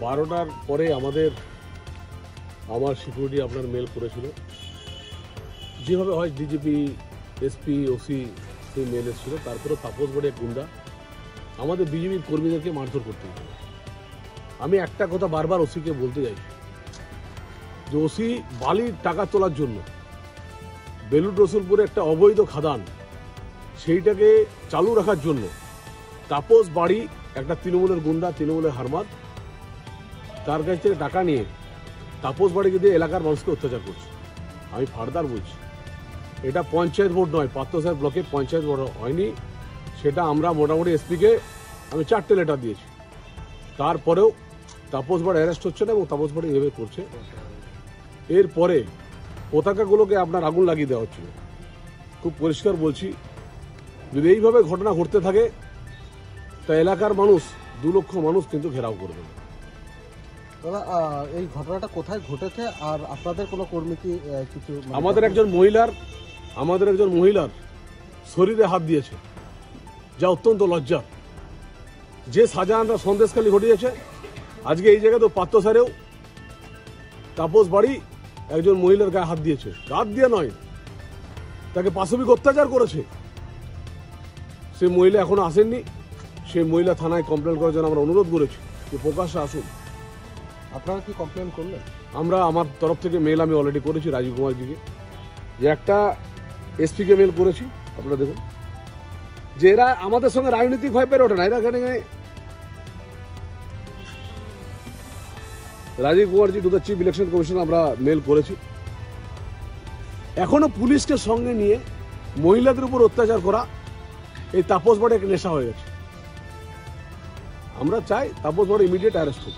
12টার পরে আমার সিকিউরিটি আপনার মেল করেছিল, যেভাবে হয় ডিজিপি, এসপি, ওসি সেই মেল এসেছিল। তারপরে তাপস বাড়ি এক গুন্ডা আমাদের বিজেপির কর্মীদেরকে মারধর করতে গেছিল। আমি একটা কথা বারবার ওসিকে বলতে চাই যে ওসি বালির টাকা তোলার জন্য বেলুড় রসুলপুরে একটা অবৈধ খাদান সেইটাকে চালু রাখার জন্য তাপস বাড়ি একটা তৃণমূলের গুন্ডা, তৃণমূলের হারমাদ, তার কাছ থেকে টাকা নিয়ে তাপস বাড়িকে দিয়ে এলাকার মানুষকে অত্যাচার করছে। আমি ফার্দার বলছি, এটা পঞ্চায়েত ভোট নয়, পাত্রসাহেব ব্লকে পঞ্চায়েত ভোট হয়নি। সেটা আমরা মোটামুটি এসপিকে আমি 4টে লেটার দিয়েছি, তারপরেও তাপস বাড়ি অ্যারেস্ট হচ্ছে না এবং তাপস বাড়ি এভাবে করছে। এরপরে পতাকাগুলোকে আপনার আগুন লাগিয়ে দেওয়া হচ্ছিল। খুব পরিষ্কার বলছি, যদি এইভাবে ঘটনা ঘটতে থাকে তা এলাকার মানুষ 2 লক্ষ মানুষ কিন্তু ঘেরাও করবে। দাদা, এই ঘটনাটা কোথায় ঘটেছে আর আপনাদের কোনো কর্মী কি কিছু? আমাদের একজন মহিলার শরীরে হাত দিয়েছে, যা অত্যন্ত লজ্জা। যে শাহজাহানরা সন্দেশখালী ঘটিয়েছে, আজকে এই জায়গায় তো পাত্রসারেও তাপস বাড়ি একজন মহিলার গায়ে হাত দিয়েছে। হাত দিয়ে নয়, তাকে পাশবিক অত্যাচার করেছে। সে মহিলা এখনো আসেননি। সেই মহিলা থানায় কমপ্লেন করার জন্য আমরা অনুরোধ করেছি যে প্রকাশ্যে আসুন। আপনারা কি কমপ্লেন করলেন? আমার তরফ থেকে মেল আমি অলরেডি করেছি রাজীব কুমারজিকে, যে একটা এসপিকে মেল করেছি। আপনারা দেখুন যে এরা আমাদের সঙ্গে রাজনৈতিক ভাবে পেরে ওঠে না। এরা এখানে Rajeev Kumarji to the chief election commission আমরা মেল করেছি। এখনো পুলিশকে সঙ্গে নিয়ে মহিলাদের উপর অত্যাচার করা এই তাপস বাড়ি এক নেশা হয়ে গেছে। আমরা চাই তাপস বাড়ি ইমিডিয়েট অ্যারেস্ট হোক।